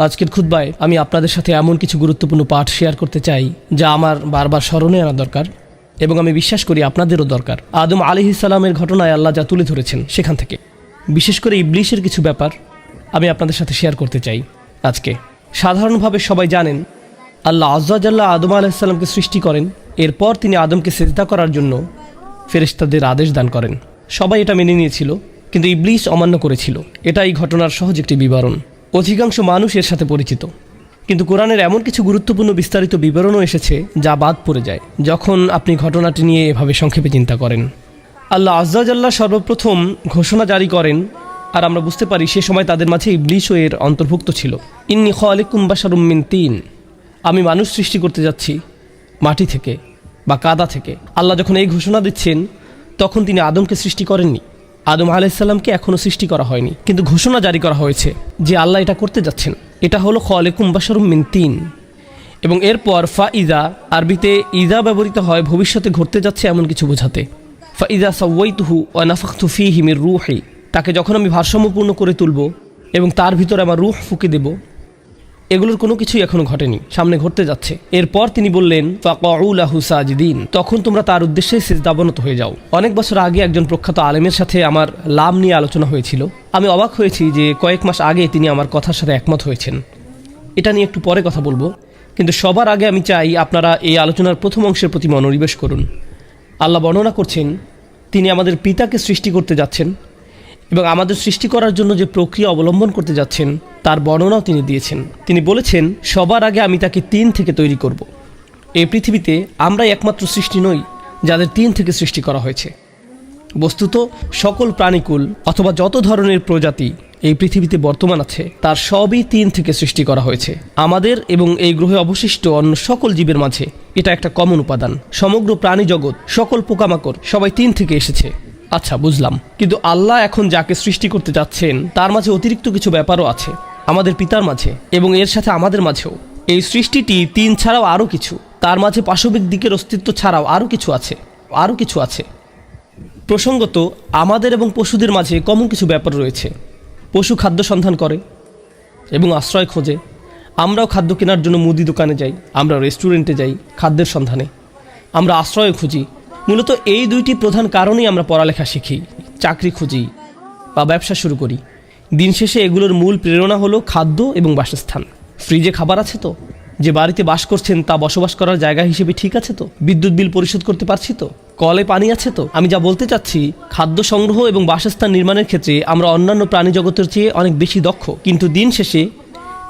আজকের খুতবায় আমি আপনাদের সাথে এমন কিছু গুরুত্বপূর্ণ পাঠ শেয়ার করতে চাই যা আমার বারবার স্মরণে আনা দরকার এবং আমি বিশ্বাস করি আপনাদেরও দরকার। আদম আলাইহিস সালামের ঘটনায় আল্লাহ যা তুলে ধরেছেন সেখান থেকে বিশেষ করে ইবলিসের কিছু ব্যাপার আমি আপনাদের সাথে শেয়ার করতে চাই আজকে। সাধারণভাবে সবাই জানেন আল্লাহ আজ্জা জাল্লা আদম আলাইহিস সালামকে সৃষ্টি করেন, এরপর তিনি আদমকে সিজদা করার জন্য ফেরেশতাদের আদেশ দান করেন। সবাই এটা মেনে নিয়েছিল, কিন্তু ইবলিস অমান্য করেছিল। এটা এই ঘটনার সহজ একটি বিবরণ। অধিকাংশ মানুষ এর সাথে পরিচিত, কিন্তু কোরআনের এমন কিছু গুরুত্বপূর্ণ বিস্তারিত বিবরণও এসেছে যা বাদ পড়ে যায় যখন আপনি ঘটনাটি নিয়ে এভাবে সংক্ষেপে চিন্তা করেন। আল্লাহ আজ্জা জাল্লা সর্বপ্রথম ঘোষণা জারি করেন, আর আমরা বুঝতে পারি সে সময় তাদের মাঝে ইবলিসও এর অন্তর্ভুক্ত ছিল। ইন্নী খালিকুম বাশারুম মিন তিন, আমি মানুষ সৃষ্টি করতে যাচ্ছি মাটি থেকে বা কাদা থেকে। আল্লাহ যখন এই ঘোষণা দিচ্ছেন তখন তিনি আদমকে সৃষ্টি করেননি। আদম আলাইহিস সালামকে এখনও সৃষ্টি করা হয়নি, কিন্তু ঘোষণা জারি করা হয়েছে যে আল্লাহ এটা করতে যাচ্ছেন। এটা হলো খালিকুম বাশারুম মিন তিন। এবং এরপর ফা ইদা, আরবিতে ইদা ব্যবহৃত হয় ভবিষ্যতে ঘটতে যাচ্ছে এমন কিছু বোঝাতে। ফা ইদা সাওয়াইতুহু ওয়া নাফাখতু ফীহি মির রূহি, তাকে যখন আমি ভারসাম্যপূর্ণ করে তুলব এবং তার ভিতরে আমার রূহ ফুঁকে দেব। এগুলোর কোনো কিছুই এখনো ঘটেনি, সামনে ঘটতে যাচ্ছে। এরপর তিনি বললেন ফাকাউ লাহু সাজিদিন, তখন তোমরা তার উদ্দেশ্যে সিজদাবনত হয়ে যাও। অনেক বছর আগে একজন প্রখ্যাত আলেমের সাথে আমার লাম নিয়ে আলোচনা হয়েছিল। আমি অবাক হয়েছি যে কয়েক মাস আগে তিনি আমার কথার সাথে একমত হয়েছেন। এটা নিয়ে একটু পরে কথা বলবো, কিন্তু সবার আগে আমি চাই আপনারা এই আলোচনার প্রথম অংশের প্রতি মনোনিবেশ করুন। আল্লাহ বর্ণনা করছেন তিনি আমাদের পিতাকে সৃষ্টি করতে যাচ্ছেন এবং আমাদের সৃষ্টি করার জন্য যে প্রক্রিয়া অবলম্বন করতে যাচ্ছেন তার বর্ণনাও তিনি দিয়েছেন। তিনি বলেছেন সবার আগে আমি তাকে ৩ থেকে তৈরি করব। এই পৃথিবীতে আমরাই একমাত্র সৃষ্টি নই যাদের ৩ থেকে সৃষ্টি করা হয়েছে। বস্তুত সকল প্রাণীকুল অথবা যত ধরনের প্রজাতি এই পৃথিবীতে বর্তমান আছে তার সবই ৩ থেকে সৃষ্টি করা হয়েছে। আমাদের এবং এই গ্রহে অবশিষ্ট অন্য সকল জীবের মাঝে এটা একটা কমন উপাদান। সমগ্র প্রাণী জগৎ, সকল পোকামাকড় সবাই ৩ থেকে এসেছে। আচ্ছা, বুঝলাম, কিন্তু আল্লাহ এখন যাকে সৃষ্টি করতে যাচ্ছেন তার মাঝে অতিরিক্ত কিছু ব্যাপারও আছে আমাদের পিতার মাঝে এবং এর সাথে আমাদের মাঝেও। এই সৃষ্টিটি ৩ ছাড়াও আরও কিছু, তার মাঝে পাশবিক দিকের অস্তিত্ব ছাড়াও আরও কিছু আছে। প্রসঙ্গত আমাদের এবং পশুদের মাঝে কমন কিছু ব্যাপার রয়েছে। পশু খাদ্য সন্ধান করে এবং আশ্রয় খোঁজে। আমরাও খাদ্য কেনার জন্য মুদি দোকানে যাই, আমরা রেস্টুরেন্টে যাই খাদ্যের সন্ধানে, আমরা আশ্রয় খুঁজি। মূলত এই 2টি প্রধান কারণেই আমরা পড়ালেখা শিখি, চাকরি খুঁজি বা ব্যবসা শুরু করি। দিন শেষে এগুলোর মূল প্রেরণা হলো খাদ্য এবং বাসস্থান। ফ্রিজে খাবার আছে তো? যে বাড়িতে বাস করছেন তা বসবাস করার জায়গা হিসেবে ঠিক আছে তো? বিদ্যুৎ বিল পরিশোধ করতে পারছি তো? কলে পানি আছে তো? আমি যা বলতে চাচ্ছি, খাদ্য সংগ্রহ এবং বাসস্থান নির্মাণের ক্ষেত্রে আমরা অন্যান্য প্রাণী জগতের চেয়ে অনেক বেশি দক্ষ। কিন্তু দিন শেষে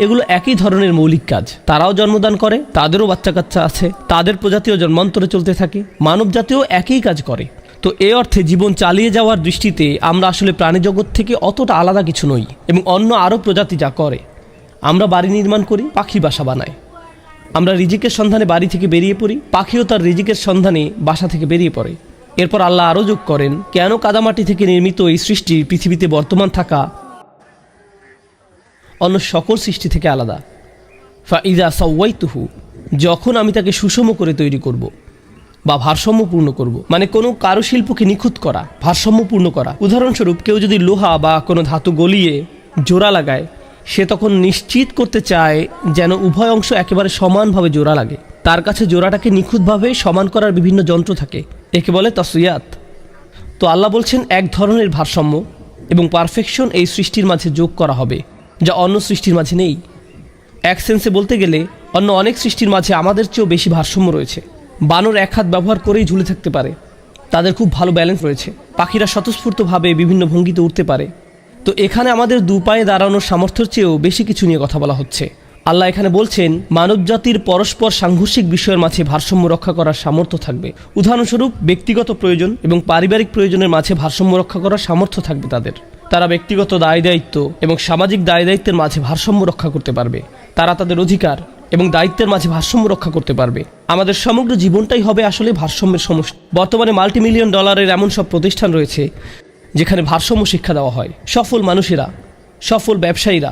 এগুলো একই ধরনের মৌলিক কাজ। তারাও জন্মদান করে, তাদেরও বাচ্চা কাচ্চা আছে, তাদের প্রজাতিও জন্মান্তরে চলতে থাকে, মানব জাতিও একই কাজ করে। তো এ অর্থে জীবন চালিয়ে যাওয়ার দৃষ্টিতে আমরা আসলে প্রাণী জগৎ থেকে অতটা আলাদা কিছু নই। এবং অন্য আরও প্রজাতি যা করে, আমরা বাড়ি নির্মাণ করি, পাখি বাসা বানায়। আমরা রিজিকের সন্ধানে বাড়ি থেকে বেরিয়ে পড়ি, পাখিও তার রিজিকের সন্ধানে বাসা থেকে বেরিয়ে পড়ে। এরপর আল্লাহ আরও যোগ করেন কেন কাদামাটি থেকে নির্মিত এই সৃষ্টি পৃথিবীতে বর্তমান থাকা অন্য সকল সৃষ্টি থেকে আলাদা। ফা ইজা সাওয়াইতুহু, যখন আমি তাকে সুষম করে তৈরি করব বা ভারসাম্যপূর্ণ করব, মানে কোনো কারুশিল্পকে নিখুঁত করা, ভারসাম্যপূর্ণ করা। উদাহরণস্বরূপ কেউ যদি লোহা বা কোনো ধাতু গলিয়ে জোড়া লাগায়, সে তখন নিশ্চিত করতে চায় যেন উভয় অংশ একেবারে সমানভাবে জোড়া লাগে। তার কাছে জোড়াটাকে নিখুঁতভাবে সমান করার বিভিন্ন যন্ত্র থাকে, একে বলে তাসইয়াত। তো আল্লাহ বলছেন এক ধরনের ভারসাম্য এবং পারফেকশন এই সৃষ্টির মাঝে যোগ করা হবে যা অন্য সৃষ্টির মাঝে নেই। এক সেন্সে বলতে গেলে অন্য অনেক সৃষ্টির মাঝে আমাদের চেয়েও বেশি ভারসাম্য রয়েছে। বানর এক হাত ব্যবহার করেই ঝুলে থাকতে পারে, তাদের খুব ভালো ব্যালেন্স রয়েছে। পাখিরা স্বতঃস্ফূর্তভাবে বিভিন্ন ভঙ্গিতে উঠতে পারে। তো এখানে আমাদের 2 পায়ে দাঁড়ানোর সামর্থ্যের চেয়েও বেশি কিছু নিয়ে কথা বলা হচ্ছে। আল্লাহ এখানে বলছেন মানবজাতির পরস্পর সাংঘর্ষিক বিষয়ের মাঝে ভারসাম্য রক্ষা করার সামর্থ্য থাকবে। উদাহরণস্বরূপ ব্যক্তিগত প্রয়োজন এবং পারিবারিক প্রয়োজনের মাঝে ভারসাম্য রক্ষা করার সামর্থ্য থাকবে তাদের। তারা ব্যক্তিগত দায় দায়িত্ব এবং সামাজিক দায় দায়িত্বের মাঝে ভারসাম্য রক্ষা করতে পারবে। তারা তাদের অধিকার এবং দায়িত্বের মাঝে ভারসাম্য রক্ষা করতে পারবে। আমাদের সমগ্র জীবনটাই হবে আসলে ভারসাম্যের সমষ্টি। বর্তমানে মাল্টিমিলিয়ন ডলারের এমন সব প্রতিষ্ঠান রয়েছে যেখানে ভারসাম্য শিক্ষা দেওয়া হয়। সফল মানুষেরা, সফল ব্যবসায়ীরা,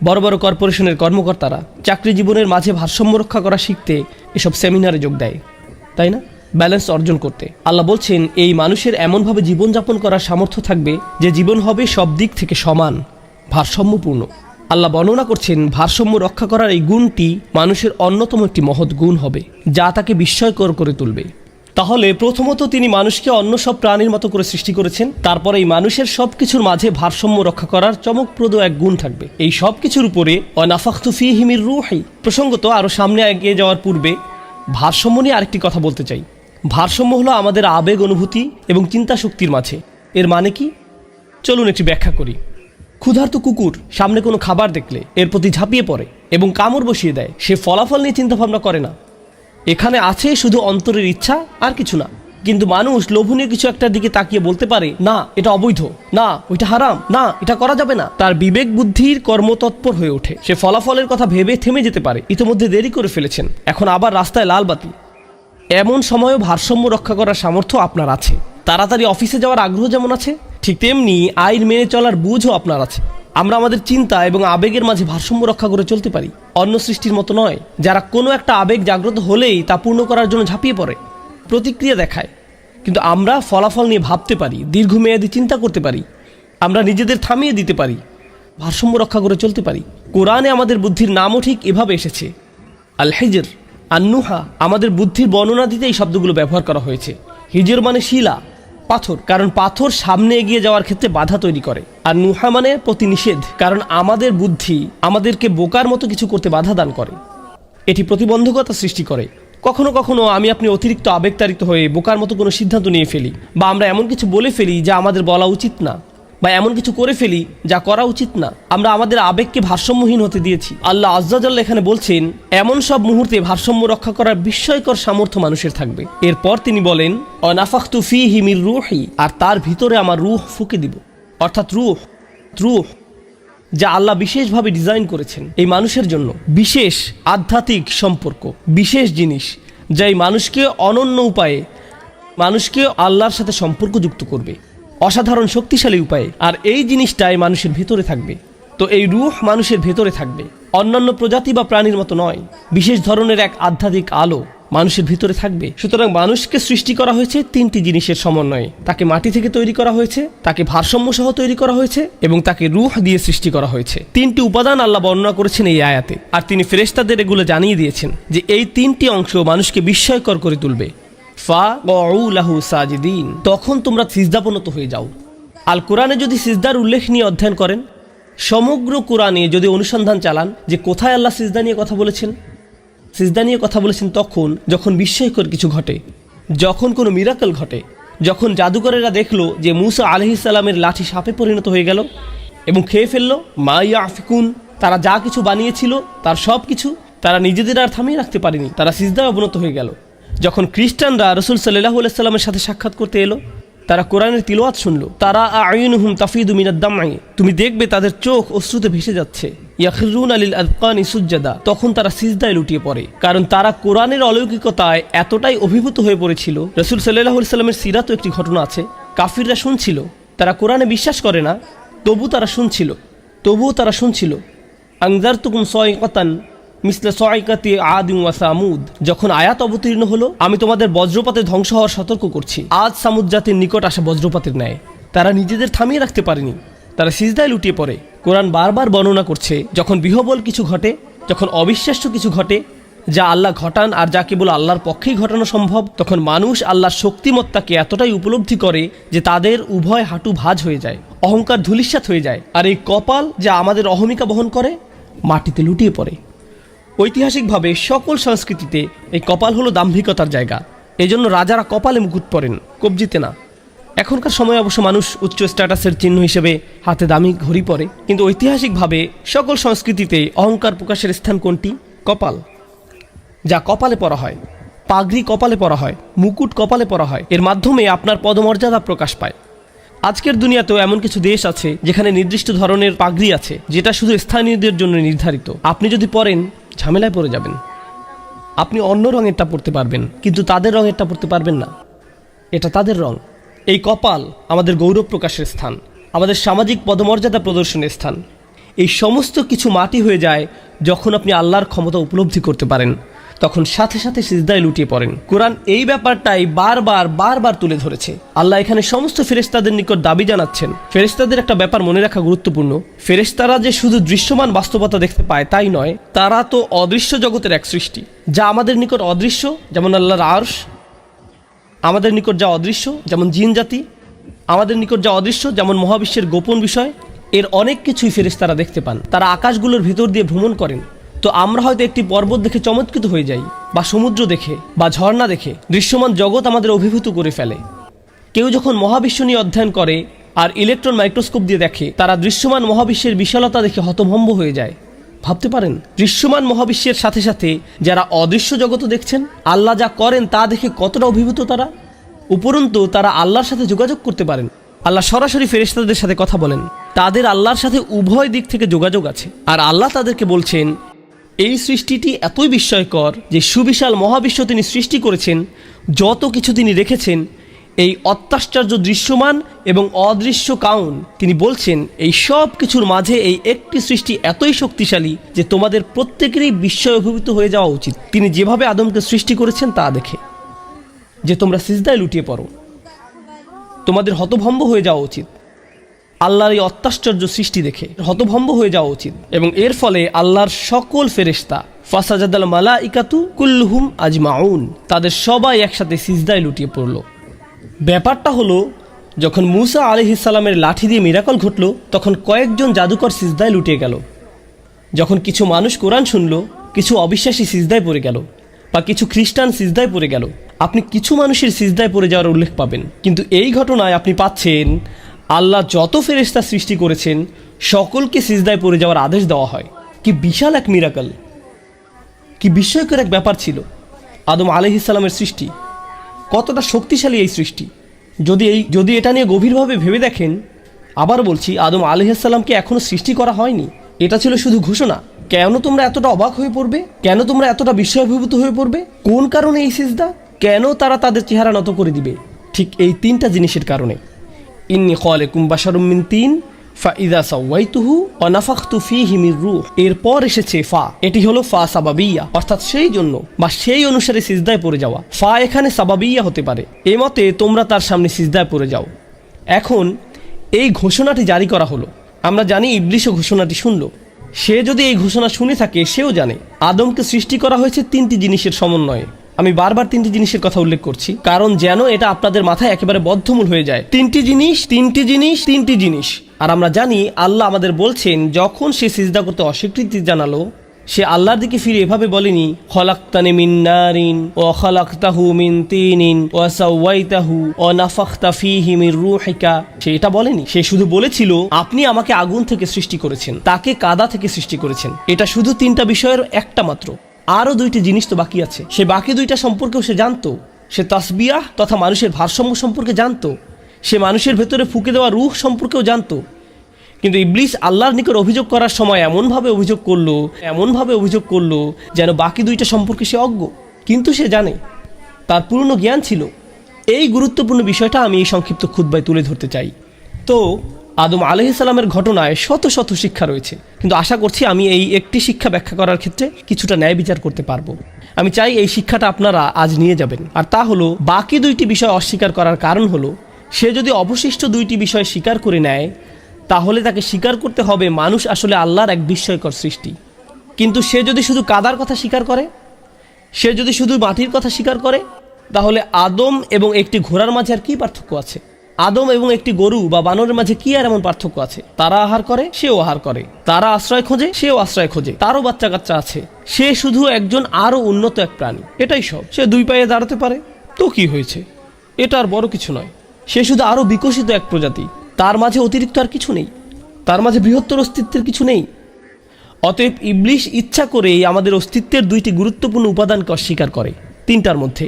বড় বড় কর্পোরেশনের কর্মকর্তারা চাকরি জীবনের মাঝে ভারসাম্য রক্ষা করা শিখতে এসব সেমিনারে যোগ দেয়, তাই না? ব্যালেন্স অর্জন করতে। আল্লাহ বলছেন এই মানুষের এমনভাবে জীবনযাপন করার সামর্থ্য থাকবে যে জীবন হবে সব দিক থেকে সমান, ভারসাম্যপূর্ণ। আল্লাহ বর্ণনা করছেন ভারসাম্য রক্ষা করার এই গুণটি মানুষের অন্যতম একটি মহৎ গুণ হবে, যা তাকে বিস্ময়কর করে তুলবে। তাহলে প্রথমত তিনি মানুষকে অন্য সব প্রাণীর মতো করে সৃষ্টি করেছেন, তারপরে এই মানুষের সব কিছুর মাঝে ভারসাম্য রক্ষা করার চমকপ্রদ এক গুণ থাকবে। এই সব কিছুর উপরে ওয়ানাফাখতু ফীহি মির রূহি। প্রসঙ্গত আরও সামনে এগিয়ে যাওয়ার পূর্বে ভারসাম্য নিয়ে আরেকটি কথা বলতে চাই। ভারসাম্য হলো আমাদের আবেগ, অনুভূতি এবং চিন্তা শক্তির মাঝে। এর মানে কি? চলুন একটি ব্যাখ্যা করি। ক্ষুধার্ত কুকুর সামনে কোনো খাবার দেখলে এর প্রতি ঝাঁপিয়ে পড়ে এবং কামড় বসিয়ে দেয়। সে ফলাফল নিয়ে চিন্তাভাবনা করে না। এখানে আছে শুধু অন্তরের ইচ্ছা, আর কিছু না। কিন্তু মানুষ লোভনীয় কিছু একটার দিকে তাকিয়ে বলতে পারে, না এটা অবৈধ, না ওইটা হারাম, না এটা করা যাবে না। তার বিবেক বুদ্ধির কর্মতৎপর হয়ে ওঠে। সে ফলাফলের কথা ভেবে থেমে যেতে পারে, ইতিমধ্যে দেরি করে ফেলেছেন, এখন আবার রাস্তায় লাল বাতি। এমন সময়ও ভারসাম্য রক্ষা করার সামর্থ্য আপনার আছে। তাড়াতাড়ি অফিসে যাওয়ার আগ্রহ যেমন আছে, ঠিক তেমনি আইন মেনে চলার বুঝও আপনার আছে। আমরা আমাদের চিন্তা এবং আবেগের মাঝে ভারসাম্য রক্ষা করে চলতে পারি, অন্য সৃষ্টির মতো নয়, যারা কোনো একটা আবেগ জাগ্রত হলেই তা পূর্ণ করার জন্য ঝাঁপিয়ে পড়ে, প্রতিক্রিয়া দেখায়। কিন্তু আমরা ফলাফল নিয়ে ভাবতে পারি, দীর্ঘমেয়াদী চিন্তা করতে পারি, আমরা নিজেদের থামিয়ে দিতে পারি, ভারসাম্য রক্ষা করে চলতে পারি। কোরআনে আমাদের বুদ্ধির নামও ঠিক এভাবে এসেছে, আল হিজর, আন্নুহা। আমাদের বুদ্ধির বর্ণনা দিতে এই শব্দগুলো ব্যবহার করা হয়েছে। হিজর মানে শিলা, পাথর, কারণ পাথর সামনে এগিয়ে যাওয়ার ক্ষেত্রে বাধা তৈরি করে। আর নুহা মানে প্রতিনিষেধ, কারণ আমাদের বুদ্ধি আমাদেরকে বোকার মতো কিছু করতে বাধা দান করে, এটি প্রতিবন্ধকতা সৃষ্টি করে। কখনো কখনো আমি আপনি অতিরিক্ত আবেগতাড়িত হয়ে বোকার মতো কোনো সিদ্ধান্ত নিয়ে ফেলি, বা আমরা এমন কিছু বলে ফেলি যা আমাদের বলা উচিত না, বা এমন কিছু করে ফেলি যা করা উচিত না। আমরা আমাদের আবেগকে ভারসাম্যহীন হতে দিয়েছি। আল্লাহ আজ্জা জাল্লা এখানে বলছেন, এমন সব মুহূর্তে ভারসাম্য রক্ষা করার বিস্ময়কর সামর্থ্য মানুষের থাকবে। এরপর তিনি বলেন, ওয়ানাফাখতু ফীহি মির রূহি, আর তার ভিতরে আমার রূহ ফুঁকে দিব। অর্থাৎ রূহ, যা আল্লাহ বিশেষভাবে ডিজাইন করেছেন এই মানুষের জন্য, বিশেষ আধ্যাত্মিক সম্পর্ক, বিশেষ জিনিস যা এই মানুষকে অনন্য উপায়ে মানুষকে আল্লাহর সাথে সম্পর্কযুক্ত করবে, অসাধারণ শক্তিশালী উপায়ে। আর এই জিনিসটাই মানুষের ভেতরে থাকবে। তো এই রূহ মানুষের ভেতরে থাকবে, অন্যান্য প্রজাতি বা প্রাণীর মতো নয়। বিশেষ ধরনের এক আধ্যাত্মিক আলো মানুষের ভিতরে থাকবে। সুতরাং মানুষকে সৃষ্টি করা হয়েছে তিনটি জিনিসের সমন্বয়ে। তাকে মাটি থেকে তৈরি করা হয়েছে, তাকে ভারসাম্য সহ তৈরি করা হয়েছে, এবং তাকে রূহ দিয়ে সৃষ্টি করা হয়েছে। তিনটি উপাদান আল্লাহ বর্ণনা করেছেন এই আয়াতে। আর তিনি ফেরেশতাদের এগুলো জানিয়ে দিয়েছেন যে এই তিনটি অংশ মানুষকে বিস্ময়কর করে তুলবে। লাহু সাজিদিন, তখন তোমরা সিজদাবনত হয়ে যাও। আল কোরআনে যদি সিজদার উল্লেখ নিয়ে অধ্যয়ন করেন, সমগ্র কোরআনে যদি অনুসন্ধান চালান যে কোথায় আল্লাহ সিজদা নিয়ে কথা বলেছেন, সিজদা নিয়ে কথা বলেছেন তখন যখন বিস্ময়কর কিছু ঘটে, যখন কোনো মিরাকল ঘটে, যখন জাদুকরেরা দেখলো যে মূসা আলাইহিস সালামের লাঠি সাপে পরিণত হয়ে গেল এবং খেয়ে ফেললো। মা ইয়াফিকুন, তারা যা কিছু বানিয়েছিল তার সব কিছু তারা নিজেদের আর থামিয়ে রাখতে পারেনি, তারা সিজদায় অবনত হয়ে গেল। যখন খ্রিস্টানরা রাসূল সাল্লাল্লাহু আলাইহি সাল্লামের সাথে সাক্ষাৎ করতে এলো, তারা কোরআনের তিলাওয়াত শুনলো, তারা আ'য়ুনুহুম তাফিদু মিনাদ দাম'i, তুমি দেখবে তাদের চোখ অশ্রুতে ভেসে যাচ্ছে। ইয়াখিরুনা লিল আযকানি সুজদা, তখন তারা সিজদায় লুটিয়ে পড়ে, কারণ তারা কোরআনের অলৌকিকতায় এতটাই অভিভূত হয়ে পড়েছিল। রাসূল সাল্লাল্লাহু আলাইহি সাল্লামের সিরাতে একটি ঘটনা আছে, কাফিররা শুনছিল, তারা কোরআনে বিশ্বাস করে না, তবুও তারা শুনছিল। আনজারতুকুম সাইকাতান মিসলা সাইকাতি আদিন ওয়া সামুদ, যখন আয়াত অবতীর্ণ হলো, আমি তোমাদের বজ্রপাতে ধ্বংস হওয়ার সতর্ক করছি, আজ সামুদ জাতির নিকট আসা বজ্রপাতের ন্যায়। তারা নিজেদের থামিয়ে রাখতে পারেনি, তারা সিজদায় লুটিয়ে পড়ে। কোরআন বারবার বর্ণনা করছে, যখন বিহবল কিছু ঘটে, যখন অবিশ্বাস্য কিছু ঘটে যা আল্লাহ ঘটান আর যা কেবল আল্লাহর পক্ষেই ঘটানো সম্ভব, তখন মানুষ আল্লাহর শক্তিমত্তাকে এতটাই উপলব্ধি করে যে তাদের উভয় হাঁটু ভাঁজ হয়ে যায়, অহংকার ধূলিসাৎ হয়ে যায়। আর এই কপাল যা আমাদের অহমিকা বহন করে, মাটিতে লুটিয়ে পড়ে। ঐতিহাসিকভাবে সকল সংস্কৃতিতে এই কপাল হলো দাম্ভিকতার জায়গা। এজন্য রাজারা কপালে মুকুট পরেন, কবজিতে না। এখনকার সময় অবশ্য মানুষ উচ্চ স্ট্যাটাসের চিহ্ন হিসেবে হাতে দামি ঘড়ি পরে, কিন্তু ঐতিহাসিকভাবে সকল সংস্কৃতিতে অহংকার প্রকাশের স্থান কোনটি? কপাল। যা কপালে পরা হয়, পাগড়ি কপালে পরা হয়, মুকুট কপালে পরা হয়, এর মাধ্যমে আপনার পদমর্যাদা প্রকাশ পায়। আজকের দুনিয়াতেও এমন কিছু দেশ আছে যেখানে নির্দিষ্ট ধরনের পাগড়ি আছে, যেটা শুধু স্থানীয়দের জন্য নির্ধারিত। আপনি যদি পরেন, ঝামেলায় পড়ে যাবেন। আপনি অন্য রঙেরটা পরতে পারবেন, কিন্তু তাদের রঙেরটা পরতে পারবেন না, এটা তাদের রং। এই কপাল আমাদের গৌরব প্রকাশের স্থান, আমাদের সামাজিক পদমর্যাদা প্রদর্শনের স্থান। এই সমস্ত কিছু মাটি হয়ে যায় যখন আপনি আল্লাহর ক্ষমতা উপলব্ধি করতে পারেন, তখন সাথে সাথে সিজদায় লুটিয়ে পড়েন। কোরআন এই ব্যাপারটাই বারবার তুলে ধরেছে। আল্লাহ এখানে সমস্ত ফেরেশতাদের নিকট দাবি জানাচ্ছেন। ফেরেশতাদের একটা ব্যাপার মনে রাখা গুরুত্বপূর্ণ, ফেরেশতারা যে শুধু দৃশ্যমান বাস্তবতা দেখতে পায় তাই নয়, তারা তো অদৃশ্য জগতের এক সৃষ্টি, যা আমাদের নিকট অদৃশ্য, যেমন আল্লাহর আরশ, আমাদের নিকট যা অদৃশ্য যেমন জিন জাতি, আমাদের নিকট যা অদৃশ্য যেমন মহাবিশ্বের গোপন বিষয়। এর অনেক কিছুই ফেরেশতারা দেখতে পান। তারা আকাশগুলোর ভিতর দিয়ে ভ্রমণ করেন। তো আমরা হয়তো একটি পর্বত দেখে চমৎকৃত হয়ে যাই, বা সমুদ্র দেখে, বা ঝর্ণা দেখে দৃশ্যমান জগৎ আমাদের অভিভূত করে ফেলে। কেউ যখন মহাবিশ্ব নিয়ে অধ্যয়ন করে আর ইলেকট্রন মাইক্রোস্কোপ দিয়ে দেখে, তারা দৃশ্যমান মহাবিশ্বের বিশালতা দেখে হতভম্ব হয়ে যায়। ভাবতে পারেন, দৃশ্যমান মহাবিশ্বের সাথে সাথে যারা অদৃশ্য জগৎ দেখছেন, আল্লাহ যা করেন তা দেখে কতটা অভিভূত তারা। উপরন্তু তারা আল্লাহর সাথে যোগাযোগ করতে পারেন। আল্লাহ সরাসরি ফেরেশতাদের সাথে কথা বলেন। তাদের আল্লাহর সাথে উভয় দিক থেকে যোগাযোগ আছে। আর আল্লাহ তাদেরকে বলছেন, এই সৃষ্টিটি এতই বিস্ময়কর যে সুবিশাল মহাবিশ্ব তিনি সৃষ্টি করেছেন, যত কিছু তিনি রেখেছেন, এই অত্যাশ্চর্য দৃশ্যমান এবং অদৃশ্য কাউন, তিনি বলছেন এই সব কিছুর মাঝে এই একটি সৃষ্টি এতই শক্তিশালী যে তোমাদের প্রত্যেকেরই বিস্ময় অভিভূত হয়ে যাওয়া উচিত তিনি যেভাবে আদমকে সৃষ্টি করেছেন তা দেখে, যে তোমরা সিজদায় লুটিয়ে পড়ো। তোমাদের হতভম্ব হয়ে যাওয়া উচিত আল্লাহর এই অত্যাশ্চর্য সৃষ্টি দেখে, হতভম্ব হয়ে যাওয়া উচিত। এবং এর ফলে আল্লাহর সকল ফেরেশতা, ফাসাজাদাল মালাইকাতু কুল্লুহুম আজমাউন, তাদের সবাই একসাথে সিজদায় লুটিয়ে পড়ল। ব্যাপারটা হলো, যখন মূসা আলাইহিস সালামের লাঠি দিয়ে মিরাকল ঘটল, তখন কয়েকজন জাদুকর সিজদায় লুটিয়ে গেল। যখন কিছু মানুষ কোরআন শুনল, কিছু অবিশ্বাসী সিজদায় পড়ে গেল, বা কিছু খ্রিস্টান সিজদায় পড়ে গেল। আপনি কিছু মানুষের সিজদায় পড়ে যাওয়ার উল্লেখ পাবেন, কিন্তু এই ঘটনায় আপনি পাচ্ছেন আল্লাহ যত ফেরেশতা সৃষ্টি করেছেন সকলকে সিজদায় পড়ে যাওয়ার আদেশ দেওয়া হয়। কি বিশাল এক মিরাকল, কি বিস্ময়কর এক ব্যাপার ছিল আদম আলাইহিস সালামের সৃষ্টি। কতটা শক্তিশালী এই সৃষ্টি। যদি এটা নিয়ে গভীরভাবে ভেবে দেখেন, আবার বলছি, আদম আলাইহিস সালামকে এখনো সৃষ্টি করা হয়নি। এটা ছিল শুধু ঘোষণা। কেন তোমরা এতটা অবাক হয়ে পড়বে? কেন তোমরা এতটা বিস্ময়াভিভূত হয়ে পড়বে? কোন কারণে এই সিজদা? কেন তারা তাদের চেহারা নত করে দিবে? ঠিক এই তিনটা জিনিসের কারণে। ইন্নী খালিকুম বাশারুম মিন তিন ফাইযা সাওয়াইতুহু ওয়া নাফাখতু ফীহি মির রূহ। এরপর এসেছে ফা, এটি হলো ফা সাবাবিয়া, অর্থাৎ সেই জন্য বা সেই অনুসারে সিজদায় পড়ে যাওয়া। ফা এখানে সাবাবিয়া হতে পারে। এই মতে তোমরা তার সামনে সিজদায় পড়ে যাও। এখন এই ঘোষণাটি জারি করা হলো। আমরা জানি ইবলিশও ঘোষণাটি শুনল। সে যদি এই ঘোষণা শুনে থাকে, সেও জানে আদমকে সৃষ্টি করা হয়েছে তিনটি জিনিসের সমন্বয়ে। আমি বারবার তিনটি জিনিসের কথা উল্লেখ করছি, কারণ যেন এটা আপনাদের মাথায় একেবারে বদ্ধমূল হয়ে যায়। তিনটি জিনিস। আর আমরা জানি আল্লাহ আমাদের বলছেন, যখন সে সিজদা করতে অস্বীকৃতি জানালো, সে আল্লাহর দিকে ফিরে এভাবে বলেনি, খলাকতানি মিন নারিন ওয়া খলাকতাহু মিন তিনিন ওয়া সাওয়াইতাহু ওয়া নাফাখতা ফীহি মির রূহিকা। সে এটা বলেনি। সে শুধু বলেছিল, আপনি আমাকে আগুন থেকে সৃষ্টি করেছেন, তাকে কাদা থেকে সৃষ্টি করেছেন। এটা শুধু তিনটা বিষয়ের একটা মাত্র। আরও দুইটি জিনিস তো বাকি আছে। সে বাকি দুইটা সম্পর্কেও সে জানতো। সে তাসবিয়াহ তথা মানুষের ভারসাম্য সম্পর্কে জানতো। সে মানুষের ভেতরে ফুঁকে দেওয়া রূহ সম্পর্কেও জানতো। কিন্তু ইবলিস আল্লাহর নিকট অভিযোগ করার সময় এমনভাবে অভিযোগ করলো যেন বাকি দুইটা সম্পর্কে সে অজ্ঞ। কিন্তু সে জানে, তার পূর্ণ জ্ঞান ছিল। এই গুরুত্বপূর্ণ বিষয়টা আমি এই সংক্ষিপ্ত খুতবায় তুলে ধরতে চাই। তো আদম আলাইহিস সালামের ঘটনায় শত শত শিক্ষা রয়েছে, কিন্তু আশা করছি আমি এই একটি শিক্ষা ব্যাখ্যা করার ক্ষেত্রে কিছুটা ন্যায় বিচার করতে পারবো। আমি চাই এই শিক্ষাটা আপনারা আজ নিয়ে যাবেন। আর তা হলো, বাকি দুইটি বিষয় অস্বীকার করার কারণ হলো, সে যদি অবশিষ্ট দুইটি বিষয় স্বীকার করে নেয়, তাহলে তাকে স্বীকার করতে হবে মানুষ আসলে আল্লাহর এক বিস্ময়কর সৃষ্টি। কিন্তু সে যদি শুধু কাদার কথা স্বীকার করে, সে যদি শুধু মাটির কথা স্বীকার করে, তাহলে আদম এবং একটি ঘোড়ার মাঝে আর কি পার্থক্য আছে? আদম এবং একটি গরু বা বানরের মাঝে কি আর এমন পার্থক্য আছে? তারা আহার করে, সেও আহার করে। তারা আশ্রয় খোঁজে, সেও আশ্রয় খোঁজে। তারও বাচ্চা কাচ্চা আছে। সে শুধু একজন আরো উন্নত এক প্রাণী, এটাই সব। সে দুই পায়ে দাঁড়াতে পারে, তো কি হয়েছে? এটা আর বড় কিছু নয়। সে শুধু আরো বিকশিত এক প্রজাতি। তার মাঝে অতিরিক্ত আর কিছু নেই। তার মাঝে বৃহত্তর অস্তিত্বের কিছু নেই। অতএব ইবলিশ ইচ্ছা করেই আমাদের অস্তিত্বের দুইটি গুরুত্বপূর্ণ উপাদানকে অস্বীকার করে। তিনটার মধ্যে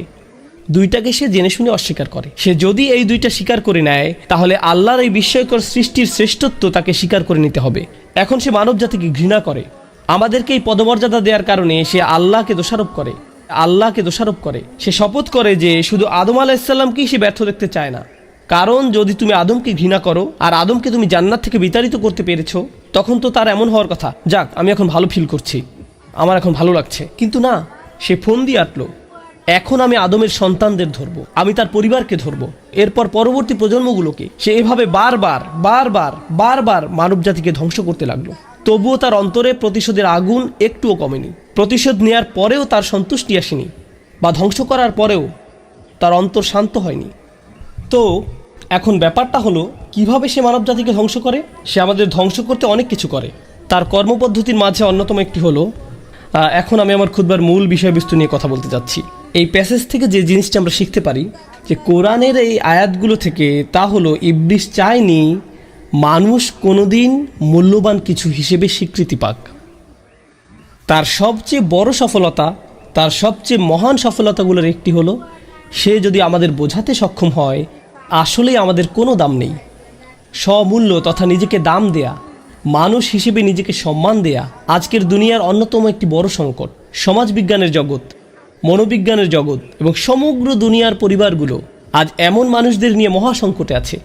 দুইটাকে সে জেনে শুনে অস্বীকার করে। সে যদি এই দুইটা স্বীকার করে নেয়, তাহলে আল্লাহর এই বিস্ময়কর সৃষ্টির শ্রেষ্ঠত্ব তাকে স্বীকার করে নিতে হবে। এখন সে মানব জাতিকে ঘৃণা করে। আমাদেরকে এই পদমর্যাদা দেওয়ার কারণে সে আল্লাহকে দোষারোপ করে। সে শপথ করে যে শুধু আদম আলাইহিস সালামকেই সে ব্যর্থ দেখতে চায় না। কারণ যদি তুমি আদমকে ঘৃণা করো আর আদমকে তুমি জান্নাত থেকে বিতাড়িত করতে পেরেছো, তখন তো তার এমন হওয়ার কথা, যাক আমি এখন ভালো ফিল করছি, আমার এখন ভালো লাগছে। কিন্তু না, সে ফোন দিয়ে আটলো, এখন আমি আদমের সন্তানদের ধরবো, আমি তার পরিবারকে ধরবো, এরপর পরবর্তী প্রজন্মগুলোকে। সে এভাবে বারবার বারবার বারবার মানব জাতিকে ধ্বংস করতে লাগলো। তবুও তার অন্তরে প্রতিশোধের আগুন একটুও কমেনি। প্রতিশোধ নেয়ার পরেও তার সন্তুষ্টি আসেনি, বা ধ্বংস করার পরেও তার অন্তর শান্ত হয়নি। তো এখন ব্যাপারটা হলো, কিভাবে সে মানব জাতিকে ধ্বংস করে? সে আমাদের ধ্বংস করতে অনেক কিছু করে। তার কর্মপদ্ধতির মাঝে অন্যতম একটি হলো, এখন আমি আমার খুতবার মূল বিষয়বস্তু নিয়ে কথা বলতে যাচ্ছি। এই প্যাসেজ থেকে যে জিনিসটা আমরা শিখতে পারি, যে কোরআনের এই আয়াতগুলো থেকে, তা হলো ইবলিস চায়নি মানুষ কোনোদিন মূল্যবান কিছু হিসেবে স্বীকৃতি পাক। তার সবচেয়ে বড় সফলতা, তার সবচেয়ে মহান সফলতাগুলোর একটি হলো, সে যদি আমাদের বোঝাতে সক্ষম হয় আসলেই আমাদের কোনো দাম নেই। স্বমূল্য তথা নিজেকে দাম দেয়া, মানুষ হিসেবে নিজেকে সম্মান দেয়া আজকের দুনিয়ার অন্যতম একটি বড় সংকট। সমাজবিজ্ঞানের জগৎ, মনোবিজ্ঞানের জগৎ এবং সমগ্র দুনিয়ার পরিবারগুলো আজ এমন মানুষদের নিয়ে মহাসংকটে আছে,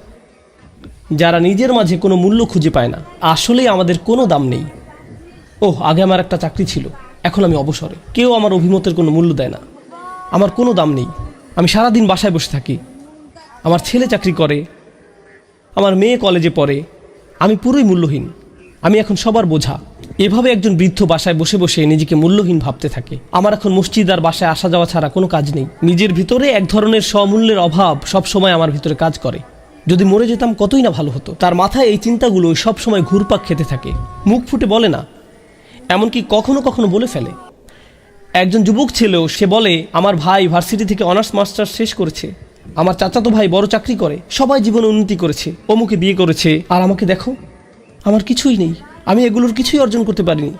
যারা নিজের মাঝে কোনো মূল্য খুঁজে পায় না। আসলেই আমাদের কোনো দাম নেই। আগে আমার একটা চাকরি ছিল, এখন আমি অবসরে, কেউ আমার অভিমতের কোনো মূল্য দেয় না, আমার কোনো দাম নেই। আমি সারাদিন বাসায় বসে থাকি, আমার ছেলে চাকরি করে, আমার মেয়ে কলেজে পড়ে, আমি পুরোই মূল্যহীন, আমি এখন সবার বোঝা। এভাবে একজন বৃদ্ধ বাসায় বসে বসে নিজেকে মূল্যহীন ভাবতে থাকে। আমার এখন মসজিদ আর বাসায় আসা যাওয়া ছাড়া কোনো কাজ নেই। নিজের ভিতরে এক ধরনের স্বমূল্যের অভাব সবসময় আমার ভিতরে কাজ করে। যদি মরে যেতাম কতই না ভালো হতো। তার মাথায় এই চিন্তাগুলো সবসময় ঘুরপাক খেতে থাকে, মুখ ফুটে বলে না, এমনকি কখনো কখনো বলে ফেলে। একজন যুবক ছেলেও সে বলে, আমার ভাই ভার্সিটি থেকে অনার্স মাস্টার্স শেষ করেছে, আমার চাচাতো ভাই বড় চাকরি করে, সবাই জীবনে উন্নতি করেছে, অমুকে বিয়ে করেছে, আর আমাকে দেখো, আমার কিছুই নেই, আমি এগুলোর কিছুই অর্জন করতে পারিনি।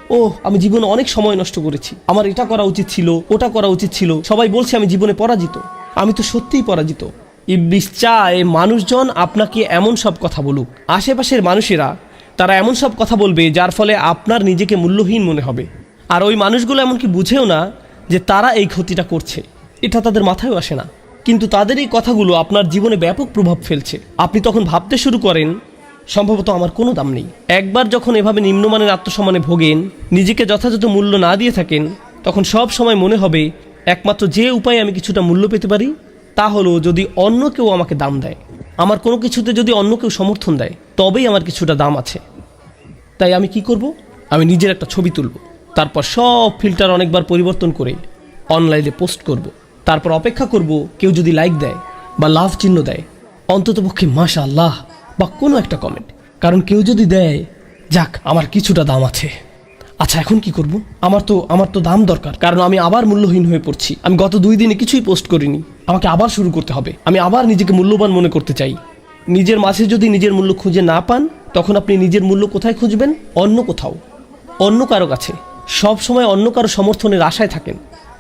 আমি জীবনে অনেক সময় নষ্ট করেছি, আমার এটা করা উচিত ছিল, ওটা করা উচিত ছিল, সবাই বলছে আমি জীবনে পরাজিত, আমি তো সত্যিই পরাজিত। ইবলিস চায় মানুষজন আপনাকে এমন সব কথা বলুক, আশেপাশের মানুষেরা তারা এমন সব কথা বলবে যার ফলে আপনার নিজেকে মূল্যহীন মনে হবে। আর ওই মানুষগুলো এমনকি বুঝেও না যে তারা এই ক্ষতিটা করছে, এটা তাদের মাথায়ও আসে না, কিন্তু তাদের এই কথাগুলো আপনার জীবনে ব্যাপক প্রভাব ফেলছে। আপনি তখন ভাবতে শুরু করেন, সম্ভবত আমার কোনো দাম নেই। একবার যখন এভাবে নিম্নমানের আত্মসম্মানে ভোগেন, নিজেকে যথাযথ মূল্য না দিয়ে থাকেন, তখন সব সময় মনে হবে একমাত্র যে উপায়ে আমি কিছুটা মূল্য পেতে পারি তা হলো যদি অন্য কেউ আমাকে দাম দেয়, আমার কোনো কিছুতে যদি অন্য কেউ সমর্থন দেয়, তবেই আমার কিছুটা দাম আছে। তাই আমি কি করব? আমি নিজের একটা ছবি তুলব, তারপর সব ফিল্টার অনেকবার পরিবর্তন করে অনলাইনে পোস্ট করব, তারপর অপেক্ষা করব কেউ যদি লাইক দেয় বা লাভ চিহ্ন দেয়, অন্ততপক্ষে মাশাআল্লাহ বা কোনো একটা কমেন্ট। কারণ কেউ যদি দেয়, যাক আমার কিছুটা দাম আছে। আচ্ছা এখন কি করব? আমার তো দাম দরকার, কারণ আমি আবার মূল্যহীন হয়ে পড়ছি। আমি গত 2 দিনে কিছুই পোস্ট করিনি, আমাকে আবার শুরু করতে হবে। আমি আবার নিজেকে মূল্যবান মনে করতে চাই। নিজের মাঝে যদি নিজের মূল্য খুঁজে না পান, তখন আপনি নিজের মূল্য কোথায় খুঁজবেন? অন্য কোথাও, অন্য কারো কাছে। সব সময় অন্য কারো সমর্থনের আশায় থাকেন,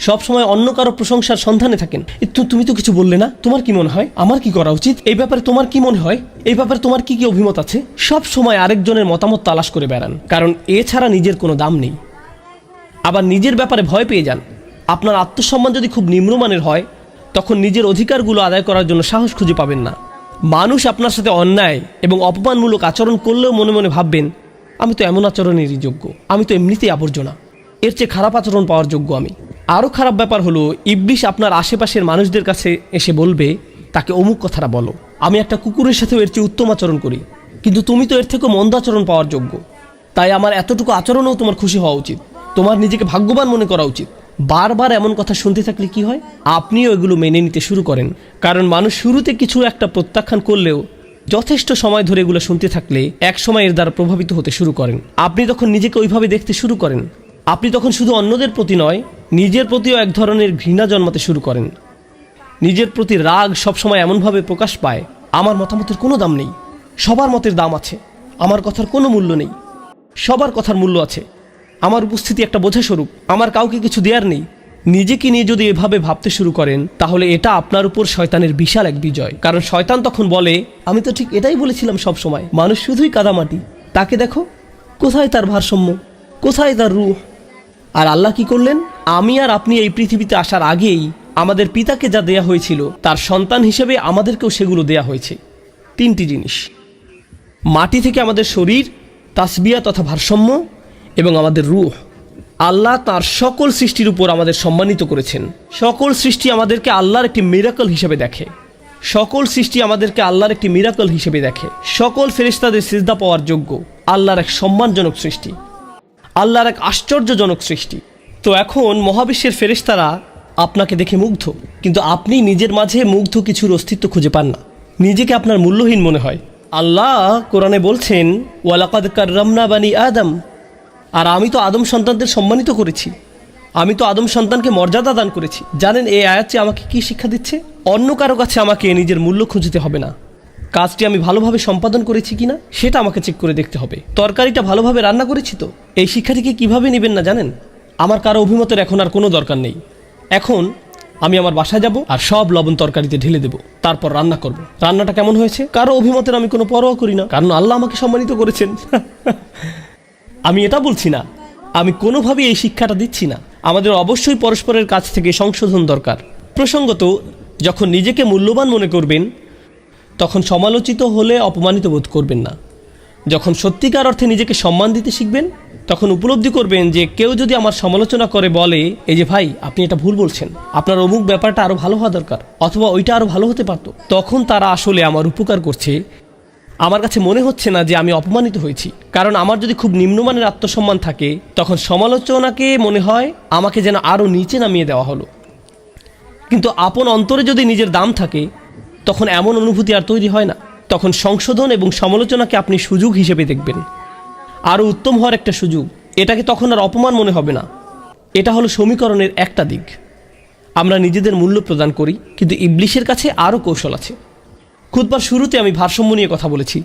সব সময় অন্য কারো প্রশংসার সন্ধানে থাকেন। তুমি তো কিছু বললে না, তোমার কি মনে হয় আমার কি করা উচিত? এই ব্যাপারে তোমার কি মনে হয়? এই ব্যাপারে তোমার কি কি অভিমত আছে? সব সময় আরেকজনের মতামত তালাশ করে বেড়ান, কারণ এছাড়া নিজের কোনো দাম নেই। আবার নিজের ব্যাপারে ভয় পেয়ে যান। আপনার আত্মসম্মান যদি খুব নিম্নমানের হয়, তখন নিজের অধিকারগুলো আদায় করার জন্য সাহস খুঁজে পাবেন না। মানুষ আপনার সাথে অন্যায় এবং অপমানমূলক আচরণ করলেও মনে মনে ভাববেন, আমি তো এমন আচরণেরই যোগ্য, আমি তো এমনিতেই আবর্জনা, এর চেয়ে খারাপ আচরণ পাওয়ার যোগ্য আমি। আরও খারাপ ব্যাপার হলো, ইবলিস আপনার আশেপাশের মানুষদের কাছে এসে বলবে, তাকে অমুক কথাটা বলো, আমি একটা কুকুরের সাথেও এর চেয়ে উত্তম আচরণ করি, কিন্তু তুমি তো এর থেকেও মন্দ আচরণ পাওয়ার যোগ্য, তাই আমার এতটুকু আচরণেও তোমার খুশি হওয়া উচিত, তোমার নিজেকে ভাগ্যবান মনে করা উচিত। বারবার এমন কথা শুনতে থাকলে কি হয়? আপনিও এগুলো মেনে নিতে শুরু করেন, কারণ মানুষ শুরুতে কিছু একটা প্রত্যাখ্যান করলেও যথেষ্ট সময় ধরে এগুলো শুনতে থাকলে এক সময় এর দ্বারা প্রভাবিত হতে শুরু করেন। আপনি তখন নিজেকে ওইভাবে দেখতে শুরু করেন। আপনি তখন শুধু অন্যদের প্রতি নয়, নিজের প্রতিও এক ধরনের ঘৃণা জন্মাতে শুরু করেন। নিজের প্রতি রাগ সবসময় এমনভাবে প্রকাশ পায়, আমার মতামতের কোনো দাম নেই, সবার মতের দাম আছে, আমার কথার কোনো মূল্য নেই, সবার কথার মূল্য আছে, আমার উপস্থিতি একটা বোঝা স্বরূপ, আমার কাউকে কিছু দেওয়ার নেই। নিজেকে নিয়ে যদি এভাবে ভাবতে শুরু করেন, তাহলে এটা আপনার উপর শয়তানের বিশাল এক বিজয়। কারণ শয়তান তখন বলে, আমি তো ঠিক এটাই বলেছিলাম সব সময়, মানুষ শুধুই কাদামাটি, তাকে দেখো কোথায় তার ভারসাম্য, কোথায় তার রূহ। আর আল্লাহ কি করলেন? আমি আর আপনি এই পৃথিবীতে আসার আগেই আমাদের পিতাকে যা দেয়া হয়েছিল, তার সন্তান হিসেবে আমাদেরকেও সেগুলো দেয়া হয়েছে। 3টি জিনিস, মাটি থেকে আমাদের শরীর, তাসবিয়া তথা ভারসাম্য, এবং আমাদের রূহ। আল্লাহ তার সকল সৃষ্টির উপর আমাদের সম্মানিত করেছেন। সকল সৃষ্টি আমাদেরকে আল্লাহর একটি মিরাকল হিসেবে দেখে। সকল সৃষ্টি আমাদেরকে আল্লাহর একটি মিরাকল হিসেবে দেখে। সকল ফেরেশতাদের সিজদা পাওয়ার যোগ্য। আল্লাহর এক সম্মানজনক সৃষ্টি, আল্লাহর এক আশ্চর্যজনক সৃষ্টি। তো এখন মহাবিশ্বের ফেরেশতারা আপনাকে দেখে মুগ্ধ, কিন্তু আপনি নিজের মাঝে মুগ্ধ কিছুর অস্তিত্ব খুঁজে পান না। নিজেকে আপনার মূল্যহীন মনে হয়। আল্লাহ কোরআনে বলছেন, ওয়ালাকাদ কাররামনা বানি আদম, আর আমি তো আদম সন্তানদের সম্মানিত করেছি, আমি তো আদম সন্তানকে মর্যাদা দান করেছি। জানেন এই আয়াতটি আমাকে কি শিক্ষা দিচ্ছে? অন্য কারো কাছে আমাকে নিজের মূল্য খুঁজতে হবে না। কাজটি আমি ভালোভাবে সম্পাদন করেছি কিনা সেটা আমাকে চেক করে দেখতে হবে। তরকারিটা ভালোভাবে রান্না করেছি তো? এই শিক্ষাটিকে কিভাবে নেবেন না জানেন? আমার কারো অভিমতের এখন আর কোনো দরকার নেই। এখন আমি আমার বাসায় যাব আর সব লবণ তরকারিতে ঢেলে দেব, তারপর রান্না করব। রান্নাটা কেমন হয়েছে কারো অভিমতের আমি কোনো পরোয়া করি না, কারণ আল্লাহ আমাকে সম্মানিত করেছেন। আমি এটা বলছি না, আমি কোনোভাবেই এই শিক্ষাটা দিচ্ছি না। আমাদের অবশ্যই পরস্পরের কাছ থেকে সংশোধন দরকার। প্রসঙ্গত, যখন নিজেকে মূল্যবান মনে করবেন তখন সমালোচিত হলে অপমানিত বোধ করবেন না। যখন সত্যিকার অর্থে নিজেকে সম্মান দিতে শিখবেন তখন উপলব্ধি করবেন যে কেউ যদি আমার সমালোচনা করে বলে, এই যে ভাই আপনি এটা ভুল বলছেন, আপনার অমুক ব্যাপারটা আরও ভালো হওয়া দরকার, অথবা ওইটা আরও ভালো হতে পারত, তখন তারা আসলে আমার উপকার করছে। আমার কাছে মনে হচ্ছে না যে আমি অপমানিত হয়েছি, কারণ আমার যদি খুব নিম্নমানের আত্মসম্মান থাকে তখন সমালোচনাকে মনে হয় আমাকে যেন আরও নিচে নামিয়ে দেওয়া হলো। কিন্তু আপন অন্তরে যদি নিজের দাম থাকে তখন এমন অনুভূতি আর তৈরি হয় না। তখন সংশোধন এবং সমালোচনাকে আপনি সুযোগ হিসেবে দেখবেন, আরও উত্তম হওয়ার একটা সুযোগ। এটাকে তখন আর অপমান মনে হবে না। এটা হলো সমীকরণের একটা দিক। আমরা নিজেদের মূল্য প্রদান করি, কিন্তু ইবলিশের কাছে আরও কৌশল আছে। খুতবার শুরুতে আমি ভারসাম্য নিয়ে কথা বলেছি।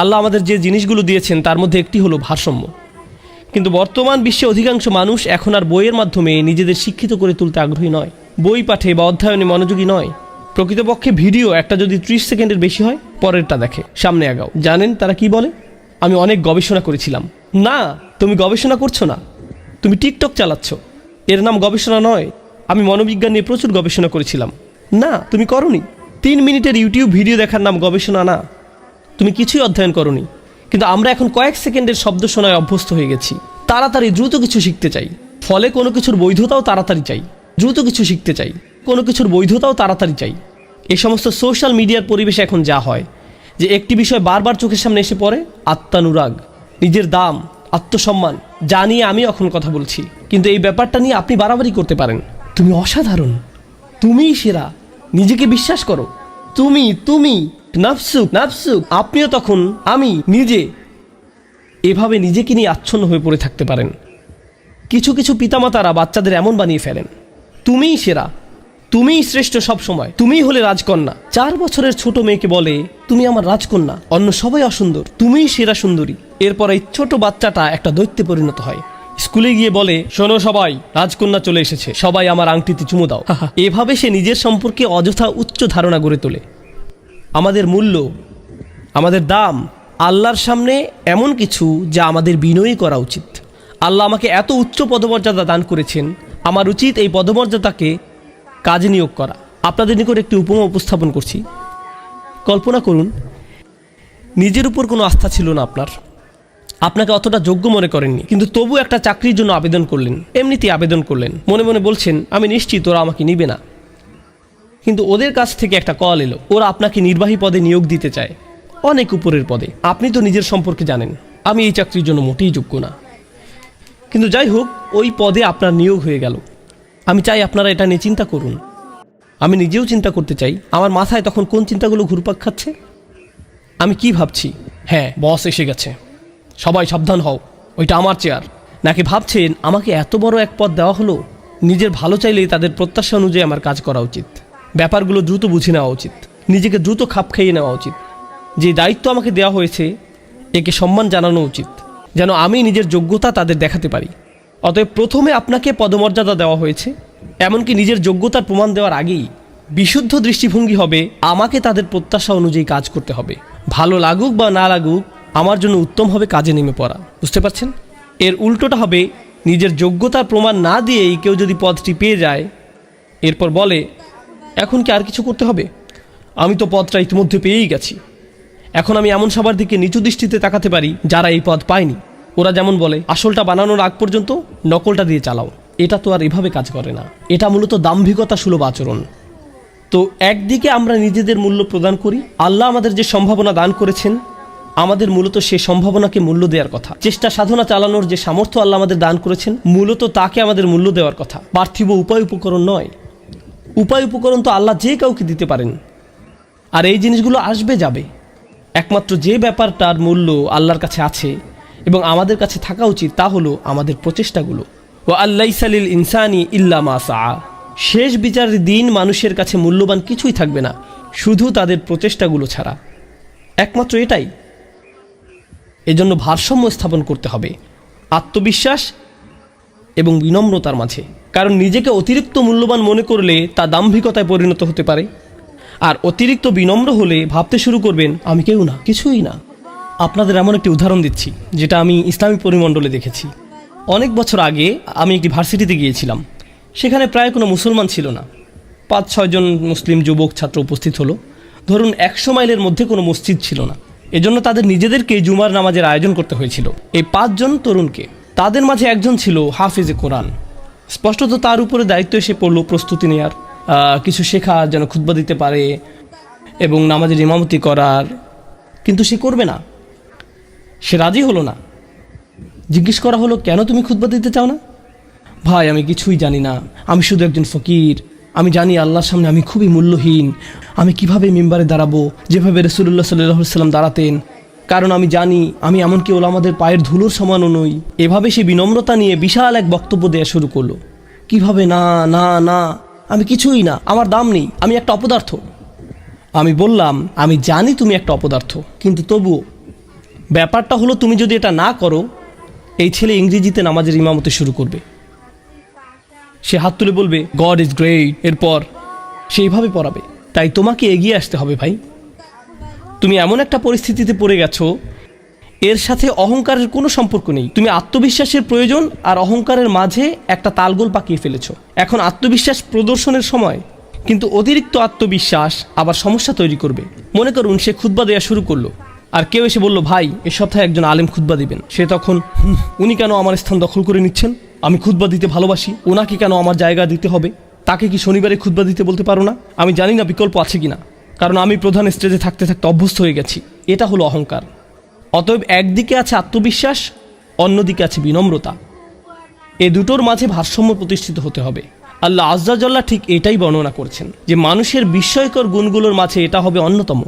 আল্লাহ আমাদের যে জিনিসগুলো দিয়েছেন তার মধ্যে একটি হলো ভারসাম্য। কিন্তু বর্তমান বিশ্বে অধিকাংশ মানুষ এখন আর বইয়ের মাধ্যমে নিজেদের শিক্ষিত করে তুলতে আগ্রহী নয়, বই পাঠে বা অধ্যয়নে মনোযোগী নয়। প্রকৃতপক্ষে ভিডিও একটা যদি 30 সেকেন্ডের বেশি হয় পরেরটা দেখে, সামনে আগাও। জানেন তারা কি বলে? আমি অনেক গবেষণা করেছিলাম। না, তুমি গবেষণা করছো না, তুমি টিকটক চালাচ্ছ, এর নাম গবেষণা নয়। আমি মনোবিজ্ঞান নিয়ে প্রচুর গবেষণা করেছিলাম। না, তুমি করনি। 3 মিনিটের ইউটিউব ভিডিও দেখার নাম গবেষণা না। তুমি কিছুই অধ্যয়ন করনি। কিন্তু আমরা এখন কয়েক সেকেন্ডের শব্দ শোনায় অভ্যস্ত হয়ে গেছি। তাড়াতাড়ি দ্রুত কিছু শিখতে চাই, ফলে কোনো কিছুর বৈধতাও তাড়াতাড়ি চাই। দ্রুত কিছু শিখতে চাই, কোনো কিছুর বৈধতাও তাড়াতাড়ি চাই। এই সমস্ত সোশ্যাল মিডিয়ার পরিবেশে এখন যা হয় যে একটি বিষয় বারবার চোখের সামনে এসে পড়ে, আত্মানুরাগ, নিজের দাম, আত্মসম্মান, যা নিয়ে আমি এখন কথা বলছি। কিন্তু এই ব্যাপারটা নিয়ে আপনি বাড়াবাড়ি করতে পারেন। তুমি অসাধারণ, তুমিই সেরা, নিজেকে বিশ্বাস করো, তুমি তুমি নাফসুক নাফসুক। আপনিও তখন আমি নিজে, এভাবে নিজেকে নিয়ে আচ্ছন্ন হয়ে পড়ে থাকতে পারেন। কিছু কিছু পিতামাতারা বাচ্চাদের এমন বানিয়ে ফেলেন, তুমিই সেরা, তুমিই শ্রেষ্ঠ, সব সময় তুমিই হলে রাজকন্যা। 4 বছরের ছোট মেয়েকে বলে, তুমি আমার রাজকন্যা, অন্য সবাই অসুন্দর, তুমিই সেরা সুন্দরী। এরপর এই ছোট বাচ্চাটা একটা দৈত্যে পরিণত হয়। স্কুলে গিয়ে বলে, শোনো সবাই, রাজকন্যা চলে এসেছে, সবাই আমার আংটিতে চুমু দাও। এভাবে সে নিজের সম্পর্কে অযথা উচ্চ ধারণা গড়ে তোলে। আমাদের মূল্য, আমাদের দাম আল্লাহর সামনে এমন কিছু যা আমাদের বিনয়ী করা উচিত। আল্লাহ আমাকে এত উচ্চ পদমর্যাদা দান করেছেন, আমার উচিত এই পদমর্যাদাকে কাজে নিয়োগ করা। আপনাদের নিকট একটি উপমা উপস্থাপন করছি। কল্পনা করুন, নিজের উপর কোনো আস্থা ছিল না আপনার, আপনাকে অতটা যোগ্য মনে করেননি, কিন্তু তবু একটা চাকরির জন্য আবেদন করলেন। এমনিতেই আবেদন করলেন, মনে মনে বলছেন, আমি নিশ্চিত ওরা আমাকে নিবে না। কিন্তু ওদের কাছ থেকে একটা কল এলো, ওরা আপনাকে নির্বাহী পদে নিয়োগ দিতে চায়, অনেক উপরের পদে। আপনি তো নিজের সম্পর্কে জানেন, আমি এই চাকরির জন্য মোটেই যোগ্য না। কিন্তু যাই হোক, ওই পদে আপনার নিয়োগ হয়ে গেল। আমি চাই আপনারা এটা নিয়ে চিন্তা করুন। আমি নিজেও চিন্তা করতে চাই, আমার মাথায় তখন কোন চিন্তাগুলো ঘুরপাক খাচ্ছে। আমি কি ভাবছি? হ্যাঁ, বস এসে গেছে, সবাই সাবধান হও, ওইটা আমার চেয়ার। নাকি ভাবছেন, আমাকে এত বড় এক পদ দেওয়া হলো, নিজের ভালো চাইলেই তাদের প্রত্যাশা অনুযায়ী আমার কাজ করা উচিত, ব্যাপারগুলো দ্রুত বুঝে নেওয়া উচিত, নিজেকে দ্রুত খাপ খাইয়ে নেওয়া উচিত। যে দায়িত্ব আমাকে দেওয়া হয়েছে একে সম্মান জানানো উচিত, যেন আমি নিজের যোগ্যতা তাদের দেখাতে পারি। অতএব প্রথমে আপনাকে পদমর্যাদা দেওয়া হয়েছে, এমনকি নিজের যোগ্যতার প্রমাণ দেওয়ার আগেই বিশুদ্ধ দৃষ্টিভঙ্গি হবে আমাকে তাদের প্রত্যাশা অনুযায়ী কাজ করতে হবে। ভালো লাগুক বা না লাগুক, আমার জন্য উত্তম হবে কাজে নেমে পড়া। বুঝতে পারছেন? এর উল্টোটা হবে, নিজের যোগ্যতার প্রমাণ না দিয়েই কেউ যদি পদটি পেয়ে যায়, এরপর বলে, এখন কি আর কিছু করতে হবে? আমি তো পদটা ইতিমধ্যে পেয়েই গেছি। এখন আমি এমন সবার দিকে নিচু দৃষ্টিতে তাকাতে পারি যারা এই পদ পায়নি। ওরা যেমন বলে আসলটা বানানোর আগ পর্যন্ত নকলটা দিয়ে চালাও, এটা তো আর এভাবে কাজ করে না। এটা মূলত দাম্ভিকতা সুলভ আচরণ। তো একদিকে আমরা নিজেদের মূল্য প্রদান করি, আল্লাহ আমাদের যে সম্ভাবনা দান করেছেন আমাদের মূলত সে সম্ভাবনাকে মূল্য দেওয়ার কথা, চেষ্টা সাধনা চালানোর যে সামর্থ্য আল্লাহ আমাদের দান করেছেন মূলত তাকে আমাদের মূল্য দেওয়ার কথা, পার্থিব উপায় উপকরণ নয়। উপায় উপকরণ তো আল্লাহ যে কাউকে দিতে পারেন, আর এই জিনিসগুলো আসবে যাবে। একমাত্র যে ব্যাপারটার মূল্য আল্লাহর কাছে আছে এবং আমাদের কাছে থাকা উচিত তা হলো আমাদের প্রচেষ্টাগুলো। ওয়া আল্লাইসা লিল ইনসানি ইল্লা মা সাআ, শেষ বিচারের দিন মানুষের কাছে মূল্যবান কিছুই থাকবে না শুধু তাদের প্রচেষ্টাগুলো ছাড়া, একমাত্র এটাই। এজন্য ভারসাম্য স্থাপন করতে হবে আত্মবিশ্বাস এবং বিনম্রতার মাঝে, কারণ নিজেকে অতিরিক্ত মূল্যবান মনে করলে তা দাম্ভিকতায় পরিণত হতে পারে, আর অতিরিক্ত বিনম্র হলে ভাবতে শুরু করবেন আমি কেউ না, কিছুই না। আপনাদের এমন একটি উদাহরণ দিচ্ছি যেটা আমি ইসলামী পরিমণ্ডলে দেখেছি। অনেক বছর আগে আমি একটি ভার্সিটিতে গিয়েছিলাম, সেখানে প্রায় কোনো মুসলমান ছিল না। 5-6 জন মুসলিম যুবক ছাত্র উপস্থিত হলো। ধরুন 100 মাইলের মধ্যে কোনো মসজিদ ছিল না, এজন্য তাদের নিজেদেরকে জুমার নামাজের আয়োজন করতে হয়েছিল। এই 5 জন তরুণকে, তাদের মাঝে একজন ছিল হাফেজে কোরআন। স্পষ্টত তার উপরে দায়িত্ব এসে পড়লো প্রস্তুতি নেওয়ার, কিছু শেখা যেন খুতবা দিতে পারে এবং নামাজের ইমামতি করার, কিন্তু সে করবে না, সে রাজি হলো না। জিজ্ঞেস করা হলো কেন তুমি খুতবা দিতে চাও না? ভাই আমি কিছুই জানি না, আমি শুধু একজন ফকির, আমি জানি আল্লাহর সামনে আমি খুবই মূল্যহীন, আমি কিভাবে মিম্বারে দাঁড়াবো যেভাবে রাসূলুল্লাহ সাল্লাল্লাহু আলাইহি ওয়াসাল্লাম দাঁড়াতেন, কারণ আমি জানি আমি এমনকি ওলামাদের পায়ের ধুলোর সমানও নই। এভাবে সে বিনম্রতা নিয়ে বিশাল এক বক্তব্য দেওয়া শুরু করলো। কিভাবে না না না, আমি কিছুই না, আমার দাম নেই, আমি একটা অপদার্থ। আমি বললাম আমি জানি তুমি একটা অপদার্থ, কিন্তু তবুও ব্যাপারটা হলো তুমি যদি এটা না করো এই ছেলে ইংরেজিতে নামাজের ইমামতি শুরু করবে, সে হাত তুলে বলবে গড ইজ গ্রেট, এরপর সে এইভাবে পড়াবে। তাই তোমাকে এগিয়ে আসতে হবে ভাই। তুমি এমন একটা পরিস্থিতিতে পড়ে গেছো এর সাথে অহংকারের কোনো সম্পর্ক নেই। তুমি আত্মবিশ্বাসের প্রয়োজন আর অহংকারের মাঝে একটা তালগোল পাকিয়ে ফেলেছো। এখন আত্মবিশ্বাস প্রদর্শনের সময়, কিন্তু অতিরিক্ত আত্মবিশ্বাস আবার সমস্যা তৈরি করবে। মনে করুন সে খুতবা দেওয়া শুরু করলো, আর কেউ এসে বলল ভাই এ সপ্তাহে একজন আলেম খুতবা দিবেন। সে তখন উনি কেন আমার স্থান দখল করে নিচ্ছেন, আমি খুতবা দিতে ভালোবাসি, ওনাকে কেন আমার জায়গা দিতে হবে, তাকে কি শনিবারে খুতবা দিতে বলতে পারো না? আমি জানি না বিকল্প আছে কিনা, কারণ আমি প্রধান স্টেজে থাকতে থাকতে অভ্যস্ত হয়ে গেছি। এটা হলো অহংকার। অতএব একদিকে আছে আত্মবিশ্বাস, অন্যদিকে আছে বিনম্রতা, এ দুটোর মাঝে ভারসাম্য প্রতিষ্ঠিত হতে হবে। আল্লাহ আজ্জা জাল্লাহ ঠিক এটাই বর্ণনা করছেন যে মানুষের বিস্ময়কর গুণগুলোর মাঝে এটা হবে অন্যতম।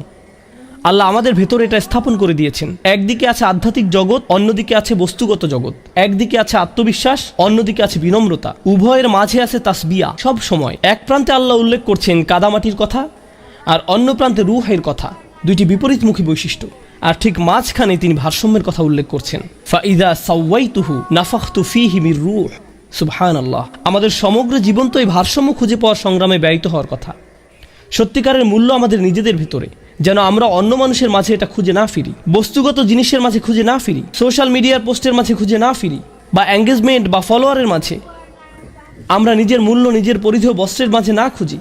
আল্লাহ আমাদের ভেতর এটা স্থাপন করে দিয়েছেন। একদিকে আছে আধ্যাত্মিক জগৎ, অন্যদিকে আছে বস্তুগত জগৎ। একদিকে আছে আত্মবিশ্বাস, অন্যদিকে আছে বিনম্রতা। উভয়ের মাঝে আছে তাসবিয়া। সব সময় এক প্রান্তে আল্লাহ উল্লেখ করছেন কাদামাটির কথা, আর অন্য প্রান্তে রূহের কথা, দুইটি বিপরীতমুখী বৈশিষ্ট্য। আর ঠিক মাঝখানে তিনি ভারসাম্যের কথা উল্লেখ করছেন, ফাইদা সাওয়াইতুহু নাফাখতু ফীহি মির রূহ। সুবহানাল্লাহ। আমাদের সমগ্র জীবন তো এই ভারসাম্য খুঁজে পাওয়ার সংগ্রামে ব্যয়িত হওয়ার কথা। সত্যিকারের মূল্য আমাদের নিজেদের ভিতরে, যেন আমরা অন্য মানুষের মাঝে এটা খুঁজে না ফিরি, বস্তুগত জিনিসের মাঝে খুঁজে না ফিরি, সোশ্যাল মিডিয়ার পোস্টের মাঝে খুঁজে না ফিরি, বা এঙ্গেজমেন্ট বা ফলোয়ারের মাঝে। আমরা নিজের মূল্য নিজের পরিধেয় বস্ত্রের মাঝে না খুঁজি,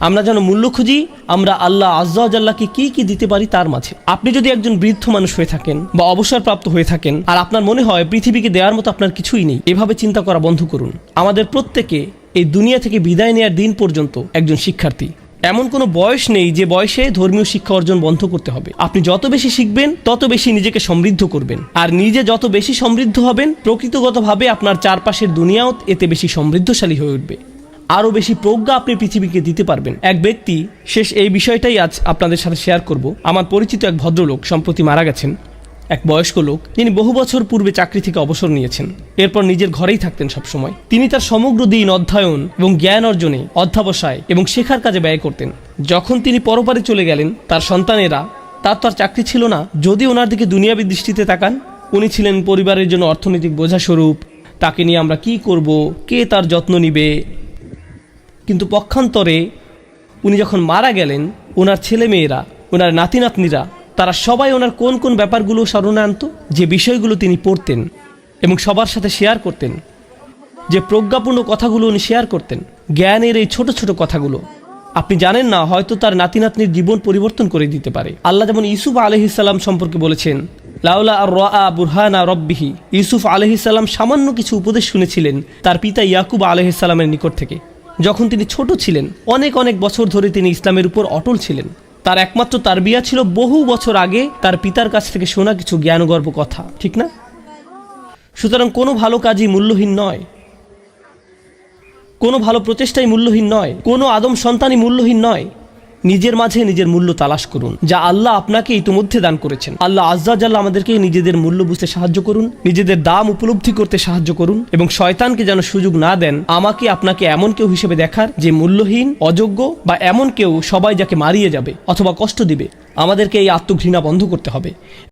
আমরা যেন মূল্য খুঁজি আমরা আল্লাহ আজ্জা জাল্লাহকে কি কি দিতে পারি তার মাঝে। আপনি যদি একজন বৃদ্ধ মানুষ হয়ে থাকেন বা অবসরপ্রাপ্ত হয়ে থাকেন আর আপনার মনে হয় পৃথিবীকে দেওয়ার মতো আপনার কিছুই নেই, এভাবে চিন্তা করা বন্ধ করুন। আমাদের প্রত্যেকে এই দুনিয়া থেকে বিদায় নেওয়ার দিন পর্যন্ত একজন শিক্ষার্থী। এমন কোনো বয়স নেই যে বয়সে ধর্মীয় শিক্ষা অর্জন বন্ধ করতে হবে। আপনি যত বেশি শিখবেন তত বেশি নিজেকে সমৃদ্ধ করবেন, আর নিজে যত বেশি সমৃদ্ধ হবেন প্রকৃতগতভাবে আপনার চারপাশের দুনিয়াও এতে বেশি সমৃদ্ধশালী হয়ে উঠবে। আরও বেশি প্রজ্ঞা আপনি পৃথিবীকে দিতে পারবেন। এক ব্যক্তি, শেষ এই বিষয়টাই আজ আপনাদের সাথে শেয়ার করব। আমার পরিচিত এক ভদ্রলোক সম্প্রতি মারা গেছেন, এক বয়স্ক লোক, যিনি বহু বছর পূর্বে চাকরি থেকে অবসর নিয়েছেন, এরপর নিজের ঘরেই থাকতেন সবসময়। তিনি তার সমগ্র দিন অধ্যয়ন এবং জ্ঞান অর্জনে, অধ্যাবসায় এবং শেখার কাজে ব্যয় করতেন। যখন তিনি পরপারে চলে গেলেন, তার সন্তানেরা, তার তো আর চাকরি ছিল না, যদি ওনার দিকে দুনিয়াবী দৃষ্টিতে তাকান, উনি ছিলেন পরিবারের জন্য অর্থনৈতিক বোঝাস্বরূপ। তাকে নিয়ে আমরা কি করব, কে তার যত্ন নিবে। কিন্তু পক্ষান্তরে উনি যখন মারা গেলেন, ওনার ছেলেমেয়েরা, ওনার নাতি নাতনিরা, তারা সবাই ওনার কোন কোন ব্যাপারগুলো স্মরণে আনত, যে বিষয়গুলো তিনি পড়তেন এবং সবার সাথে শেয়ার করতেন, যে প্রজ্ঞাপূর্ণ কথাগুলো উনি শেয়ার করতেন, জ্ঞানের এই ছোট ছোট কথাগুলো। আপনি জানেন না, হয়তো তার নাতি নাতনির জীবন পরিবর্তন করে দিতে পারে। আল্লাহ যেমন ইউসুফ আলাইহিসসালাম সম্পর্কে বলেছেন, লাউলা আর রাআ বুরহানা রব্বিহি, ইউসুফ আলাইহিসসালাম সামান্য কিছু উপদেশ শুনেছিলেন তার পিতা ইয়াকুব আলাইহিসসালামের নিকট থেকে। যখন তিনি ছোট ছিলেন, অনেক অনেক বছর ধরে তিনি ইসলামের উপর অটল ছিলেন। তার একমাত্র তারবিয়া ছিল বহু বছর আগে তার পিতার কাছ থেকে শোনা কিছু জ্ঞানগর্ভ কথা, ঠিক না? সুতরাং কোনো ভালো কাজই মূল্যহীন নয়, কোনো ভালো প্রচেষ্টাই মূল্যহীন নয়, কোনো আদম সন্তানই মূল্যহীন নয়। নিজের মাঝে নিজের মূল্য তালাশ করুন, যা আল্লাহ আপনাকে ইতিমধ্যে দান করেছেন। আল্লাহ আজ্জা জাল্লা আমাদেরকে নিজেদের মূল্য বুঝতে সাহায্য করুন, নিজেদের দাম উপলব্ধি করতে সাহায্য করুন, এবং শয়তানকে যেন সুযোগ না দেন আমাকে আপনাকে এমন কেউ হিসেবে দেখার যে মূল্যহীন, অযোগ্য, বা এমন কেউ সবাই যাকে মারিয়ে যাবে অথবা কষ্ট দিবে। আমাদেরকে এই আত্মঘৃণা বন্ধ করতে হবে।